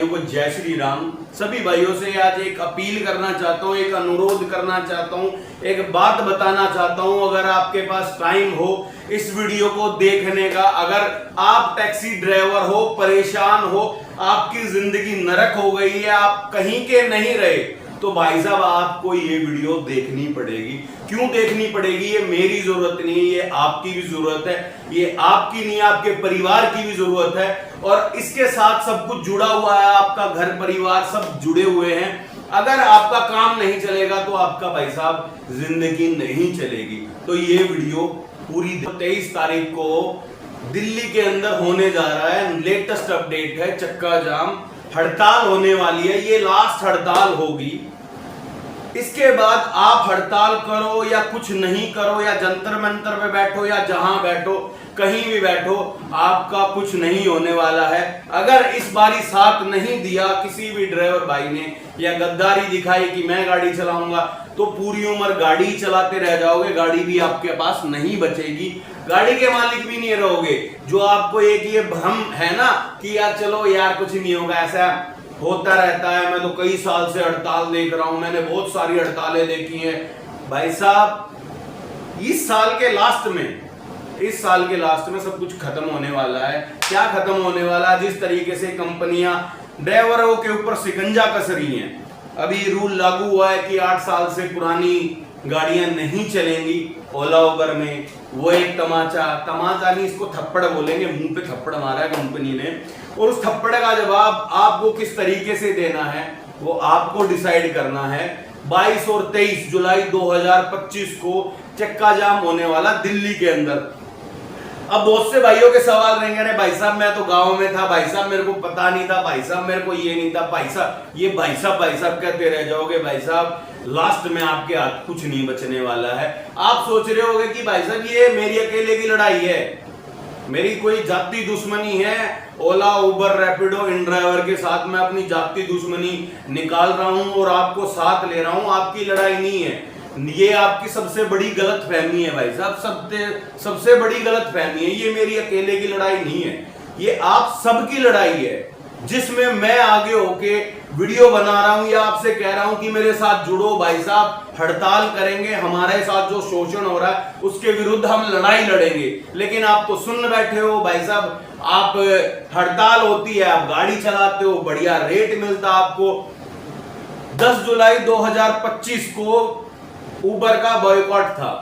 को जय श्री राम। सभी भाइयों से आज एक अपील करना चाहता हूँ, एक अनुरोध करना चाहता हूँ, एक बात बताना चाहता हूँ। अगर आपके पास टाइम हो इस वीडियो को देखने का, अगर आप टैक्सी ड्राइवर हो, परेशान हो, आपकी जिंदगी नरक हो गई है, आप कहीं के नहीं रहे, तो भाई साहब आपको ये वीडियो देखनी पड़ेगी। क्यों देखनी पड़ेगी? ये मेरी जरूरत नहीं, ये आपकी भी जरूरत है। ये आपकी नहीं, आपके परिवार की भी जरूरत है। और इसके साथ सब कुछ जुड़ा हुआ है, आपका घर परिवार सब जुड़े हुए हैं। अगर आपका काम नहीं चलेगा तो आपका भाई साहब जिंदगी नहीं चलेगी। तो ये वीडियो पूरी 23 तारीख को दिल्ली के अंदर होने जा रहा है। लेटेस्ट अपडेट है, चक्का जाम हड़ताल होने वाली है। ये लास्ट हड़ताल होगी। इसके बाद आप हड़ताल करो या कुछ नहीं करो, या जंतर मंतर पे बैठो या जहां बैठो, कहीं भी बैठो, आपका कुछ नहीं होने वाला है। अगर इस बारी साथ नहीं दिया किसी भी ड्राइवर भाई ने, या गद्दारी दिखाई कि मैं गाड़ी चलाऊंगा, तो पूरी उम्र गाड़ी चलाते रह जाओगे। गाड़ी भी आपके पास नहीं बचेगी, गाड़ी के मालिक भी नहीं रहोगे। जो आपको एक ये भ्रम है ना कि यार चलो यार कुछ नहीं होगा, ऐसा होता रहता है। मैं तो कई साल से हड़ताल देख रहा हूं, मैंने बहुत सारी हड़तालें देखी हैं। भाई साहब इस साल के लास्ट में सब कुछ खत्म होने वाला है। क्या खत्म होने वाला है? जिस तरीके से कंपनियां ड्राइवरों के ऊपर शिकंजा कस रही हैं। अभी रूल लागू हुआ है कि 8 साल से पुरानी गाड़ियां नहीं चलेंगी ओला उबर में। वो एक तमाचा नहीं, इसको थप्पड़ बोलेंगे, मुंह पे थप्पड़ मारा है कंपनी ने। और उस थप्पड़ का जवाब आपको किस तरीके से देना है वो आपको डिसाइड करना है। 22 और 23 जुलाई 2025 को चक्का जाम होने वाला दिल्ली के अंदर। अब बहुत से भाइयों के सवाल रहेंगे, अरे भाई साहब मैं तो गांव में था, भाई साहब मेरे को पता नहीं था, भाई साहब मेरे को ये नहीं था, भाई साहब ये भाई साहब कहते रह जाओगे। भाई साहब लास्ट में आपके हाथ कुछ नहीं बचने वाला है। आप सोच रहे होगे कि भाई साहब ये मेरी अकेले की लड़ाई है, मेरी कोई जाति दुश्मनी है, ओला उबर रैपिडो इन ड्राइवर के साथ मैं अपनी जाति दुश्मनी निकाल रहा हूं और आपको साथ ले रहा हूं। आपकी लड़ाई नहीं है, ये आपकी सबसे बड़ी गलत फहमी है भाई साहब, सबसे बड़ी गलत फहमी है। ये मेरी अकेले की लड़ाई नहीं है, ये आप सबकी लड़ाई है, जिसमें मैं आगे होके वीडियो बना रहा हूं या आपसे कह रहा हूं कि मेरे साथ जुड़ो भाई साहब, हड़ताल करेंगे, हमारे साथ जो शोषण हो रहा है उसके विरुद्ध हम लड़ाई लड़ेंगे। लेकिन आप तो सुन बैठे हो भाई साहब, आप हड़ताल होती है, आप गाड़ी चलाते हो, बढ़िया रेट मिलता आपको। 10 जुलाई 2025 को उबर का बॉयकॉट था।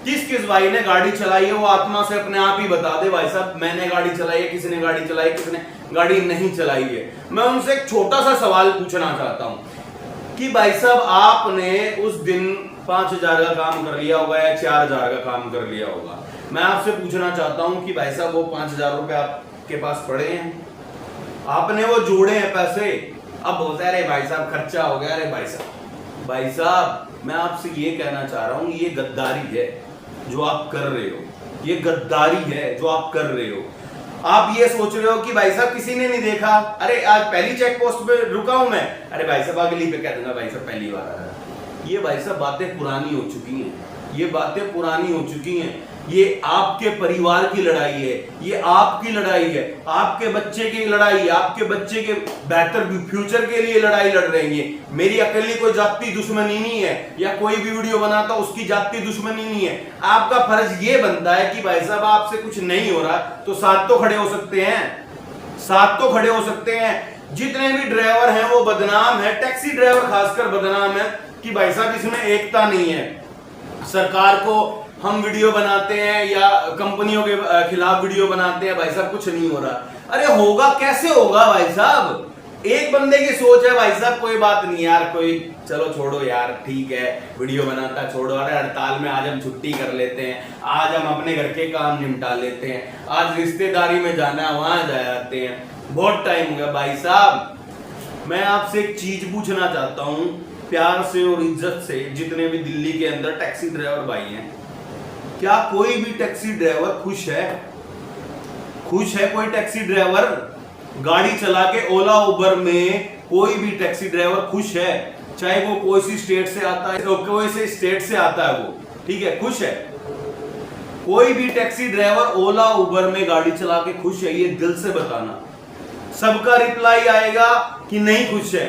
किस भाई ने गाड़ी चलाई है वो आत्मा से अपने आप ही बता दे भाई साहब, मैंने गाड़ी चलाई है, किसने गाड़ी चलाई, किसने गाड़ी नहीं चलाई है। मैं उनसे एक छोटा सा सवाल पूछना चाहता हूं कि भाई साहब आपने उस दिन 5000 का काम कर लिया होगा या 4000 का काम कर लिया होगा। मैं आपसे पूछना चाहता हूं कि भाई साहब वो 5000 रुपए आपके पास पड़े हैं, आपने वो जोड़े हैं पैसे, अब बोलते हैं अरे भाई साहब खर्चा हो गया। अरे भाई साहब मैं आपसे ये कहना चाह रहा हूं, ये गद्दारी है जो आप कर रहे हो, ये गद्दारी है जो आप कर रहे हो। आप ये सोच रहे हो कि भाई साहब किसी ने नहीं देखा, अरे आज पहली चेक पोस्ट पे रुका हूं मैं, अरे भाई साहब अगली पे कह दूंगा भाई साहब पहली बार आया। ये भाई साहब बातें पुरानी हो चुकी हैं, ये बातें पुरानी हो चुकी हैं। ये आपके परिवार की लड़ाई है, ये आपकी लड़ाई है, आपके बच्चे की लड़ाई है, आपके बच्चे के बेहतर फ्यूचर के लिए लड़ाई लड़ रही है। मेरी अकेली कोई जाति दुश्मनी नहीं है, या कोई भी वीडियो बनाता उसकी जाति दुश्मनी नहीं है। आपका फर्ज ये बनता है कि भाई साहब आपसे कुछ नहीं हो रहा तो साथ तो खड़े हो सकते हैं, साथ तो खड़े हो सकते हैं। जितने भी ड्राइवर हैं वो बदनाम है, टैक्सी ड्राइवर खासकर बदनाम है कि भाई साहब इसमें एकता नहीं है। सरकार को हम वीडियो बनाते हैं या कंपनियों के खिलाफ वीडियो बनाते हैं, भाई साहब कुछ नहीं हो रहा। अरे होगा, कैसे होगा भाई साहब? एक बंदे की सोच है भाई साहब कोई बात नहीं यार, कोई चलो छोड़ो यार, ठीक है वीडियो बनाता छोड़ो, अरे हड़ताल में आज हम छुट्टी कर लेते हैं, आज हम अपने घर के काम निपटा लेते हैं, आज रिश्तेदारी में जाना है वहां जा जाते हैं, बहुत टाइम हो गया। भाई साहब मैं आपसे एक चीज पूछना चाहता हूं प्यार से और इज्जत से, जितने भी दिल्ली के अंदर टैक्सी ड्राइवर भाई हैं, क्या कोई भी टैक्सी ड्राइवर खुश है? खुश है कोई टैक्सी ड्राइवर गाड़ी चला के? ओला उबर में कोई भी टैक्सी ड्राइवर खुश है? चाहे वो कोई सी स्टेट से आता है, कोई से स्टेट से आता है, वो ठीक है, खुश है? कोई भी टैक्सी ड्राइवर ओला उबर में गाड़ी चला के खुश है? ये दिल से बताना। सबका रिप्लाई आएगा कि नहीं खुश है,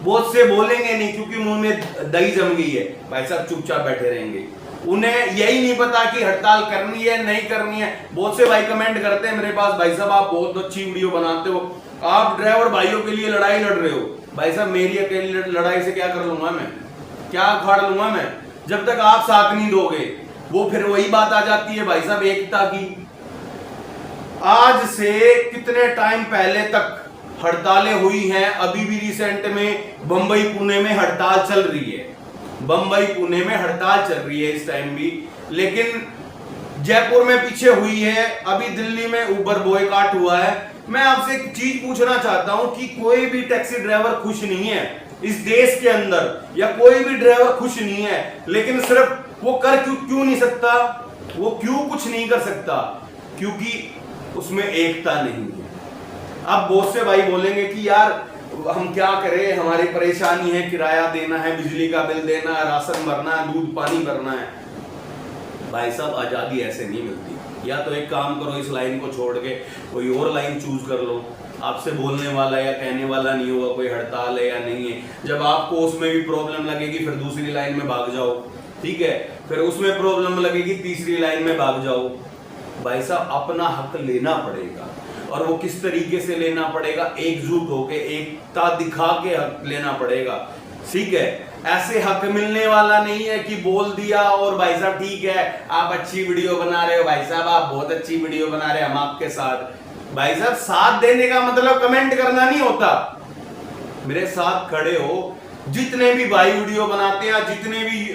बहुत से बोलेंगे नहीं क्योंकि मुंह में दही जम गई है, भाई साहब चुपचाप बैठे रहेंगे। उन्हें यही नहीं पता कि हड़ताल करनी है नहीं करनी है। बहुत से भाई कमेंट करते हैं मेरे पास, भाई साहब आप बहुत अच्छी वीडियो बनाते हो, आप ड्राइवर भाइयों के लिए लड़ाई लड़ रहे हो। भाई साहब मेरी अकेली लड़ाई से क्या कर लूंगा मैं, क्या उखाड़ लूंगा मैं, जब तक आप साथ नहीं दोगे। वो फिर वही बात आ जाती है भाई साहब एकता की। आज से कितने टाइम पहले तक हड़तालें हुई हैं, अभी भी रिसेंट में बंबई पुणे में हड़ताल चल रही है, बंबई पुणे में हड़ताल चल रही है इस टाइम भी। लेकिन जयपुर में पीछे हुई है, अभी दिल्ली में उबर बॉयकॉट हुआ है। मैं आपसे एक चीज पूछना चाहता हूं कि कोई भी टैक्सी ड्राइवर खुश नहीं है इस देश के अंदर, या कोई भी ड्राइवर खुश नहीं है, लेकिन सिर्फ वो कर क्यों नहीं सकता, वो क्यों कुछ नहीं कर सकता, क्योंकि उसमें एकता नहीं है। अब बहुत से भाई बोलेंगे कि यार हम क्या करें, हमारी परेशानी है, किराया देना है, बिजली का बिल देना है, राशन भरना है, दूध पानी भरना है। भाई साहब आजादी ऐसे नहीं मिलती। या तो एक काम करो, इस लाइन को छोड़ के कोई और लाइन चूज कर लो, आपसे बोलने वाला या कहने वाला नहीं होगा कोई हड़ताल है या नहीं है। जब आपको उसमें भी प्रॉब्लम लगेगी फिर दूसरी लाइन में भाग जाओ, ठीक है, फिर उसमें प्रॉब्लम लगेगी तीसरी लाइन में भाग जाओ। भाई साहब अपना हक लेना पड़ेगा, और वो किस तरीके से लेना पड़ेगा, एकजुट होके एकता दिखा के हक लेना पड़ेगा, ठीक है। ऐसे हक मिलने वाला नहीं है कि बोल दिया और भाई साहब ठीक है आप अच्छी वीडियो बना रहे हो, भाई साहब आप बहुत अच्छी वीडियो बना रहे हैं, हम आपके साथ। भाई साहब साथ देने का मतलब कमेंट करना नहीं होता, मेरे साथ खड़े हो। जितने भी भाई वीडियो बनाते हैं, जितने भी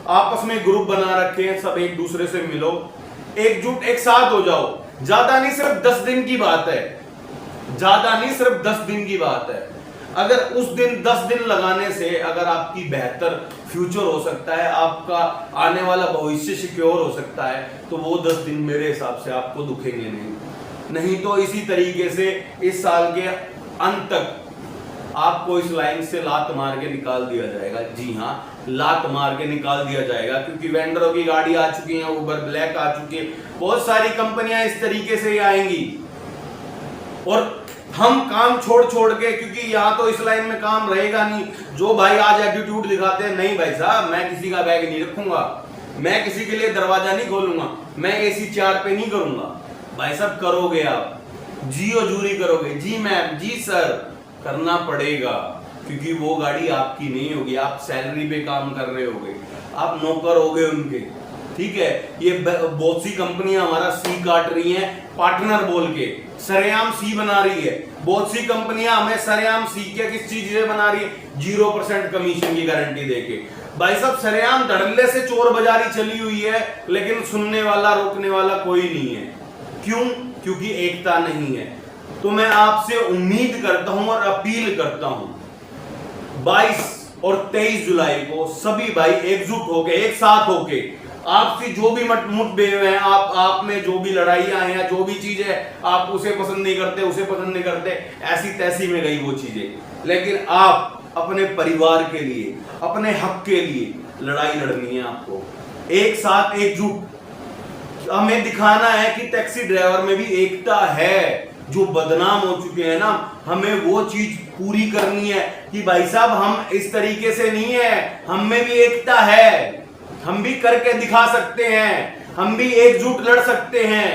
आपस में ग्रुप बना रखे हैं, सब एक दूसरे से मिलो, एकजुट एक साथ हो जाओ। ज्यादा नहीं, सिर्फ 10 दिन की बात है, ज्यादा नहीं सिर्फ 10 दिन की बात है। अगर उस दिन 10 दिन लगाने से अगर आपकी बेहतर फ्यूचर हो सकता है, आपका आने वाला भविष्य सिक्योर हो सकता है, तो वो 10 दिन मेरे हिसाब से आपको दुखेंगे नहीं तो इसी तरीके से इस साल के अंत तक आपको इस लाइन से लात मार के निकाल दिया जाएगा। जी हाँ, लात मार के निकाल दिया जाएगा, क्योंकि वेंडरों की गाड़ी आ चुकी है, उबर ब्लैक आ चुकी है, बहुत सारी कंपनियां इस तरीके से ही आएंगी। और हम काम छोड़ के, क्योंकि यहाँ तो इस लाइन में काम रहेगा नहीं। जो भाई आज एटीट्यूड दिखाते हैं, नहीं भाई साहब मैं किसी का बैग नहीं रखूंगा, मैं किसी के लिए दरवाजा नहीं खोलूंगा, मैं एसी 4 पे नहीं करूंगा। भाई साहब करोगे आप, जी हजूरी करोगे, जी मैम, जी सर, करना पड़ेगा, क्योंकि वो गाड़ी आपकी नहीं होगी, आप सैलरी पे काम कर रहे होगे, आप नौकर होगे उनके, ठीक है। ये बहुत सी कंपनियां हमारा सी काट रही हैं पार्टनर बोल के, सरेआम सी बना रही है। बहुत सी कंपनियां हमें सरेआम सी के किस चीज से बना रही है, 0% कमीशन की गारंटी देके। भाई साहब सरेआम धड़ल्ले से चोर बाजारी चली हुई है, लेकिन सुनने वाला रोकने वाला कोई नहीं है। क्यों? क्योंकि एकता नहीं है। तो मैं आपसे उम्मीद करता हूं और अपील करता हूं 22 और 23 जुलाई को सभी भाई एकजुट होके, एक साथ होके, आपसी जो भी मुठभेड़ है, आप में जो भी लड़ाइयां हैं, जो भी चीज है, आप उसे पसंद नहीं करते, उसे पसंद नहीं करते, ऐसी तैसी में गई वो चीजें। लेकिन आप अपने परिवार के लिए, अपने हक के लिए लड़ाई लड़नी है आपको, एक साथ एकजुट। हमें दिखाना है कि टैक्सी ड्राइवर में भी एकता है। जो बदनाम हो चुके हैं ना, हमें वो चीज पूरी करनी है कि भाई साहब हम इस तरीके से नहीं है, हम में भी एकता है, हम भी करके दिखा सकते हैं, हम भी एकजुट लड़ सकते हैं,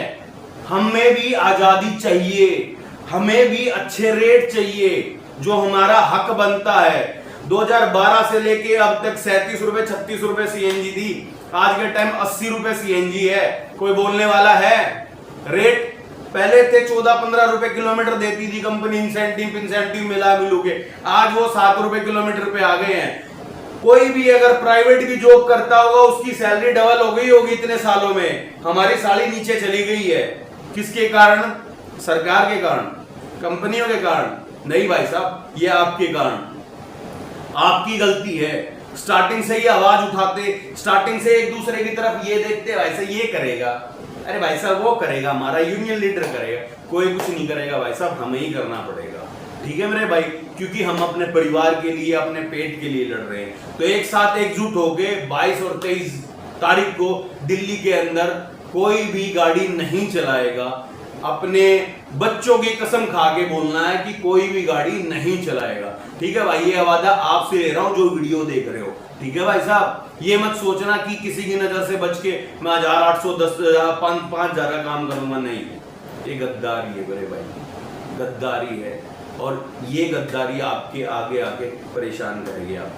हमें भी आजादी चाहिए, हमें भी अच्छे रेट चाहिए, जो हमारा हक बनता है। 2012 से लेके अब तक 37 रुपए 36 रुपए सीएनजी थी, आज के टाइम 80 रुपए सीएनजी है। कोई बोलने वाला है? रेट पहले थे 14-15 रुपए किलोमीटर देती थी कंपनी, इंसेंटिव मिला मिलू के, आज वो 7 रुपए किलोमीटर पे आ गए हैं। कोई भी अगर प्राइवेट भी जॉब करता होगा, उसकी सैलरी डबल हो गई होगी इतने सालों में। हमारी साड़ी नीचे चली गई है, किसके कारण? सरकार के कारण, कंपनियों के कारण नहीं भाई साहब, ये आपके कारण, आपकी गलती है। स्टार्टिंग से ही आवाज उठाते, स्टार्टिंग से एक दूसरे की तरफ ये देखते, वैसे ये करेगा, अरे भाई साहब वो करेगा, हमारा यूनियन लीडर करेगा, कोई कुछ नहीं करेगा भाई साहब, हमें ही करना पड़ेगा, ठीक है मेरे भाई, क्योंकि हम अपने परिवार के लिए, अपने पेट के लिए लड़ रहे हैं। तो एक साथ एकजुट होके 22 और 23 तारीख को दिल्ली के अंदर कोई भी गाड़ी नहीं चलाएगा, अपने बच्चों की कसम खा के बोलना है कि कोई भी गाड़ी नहीं चलाएगा। ठीक है भाई, ये वादा आपसे ले रहा हूं जो वीडियो देख रहे हो। ठीक है भाई साहब, ये मत सोचना कि किसी की नजर से बच के मैं 1810 5,000 का काम करूंगा, नहीं। ये गद्दारी है बड़े भाई, गद्दारी है, और ये गद्दारी आपके आगे आके परेशान करेगी आप।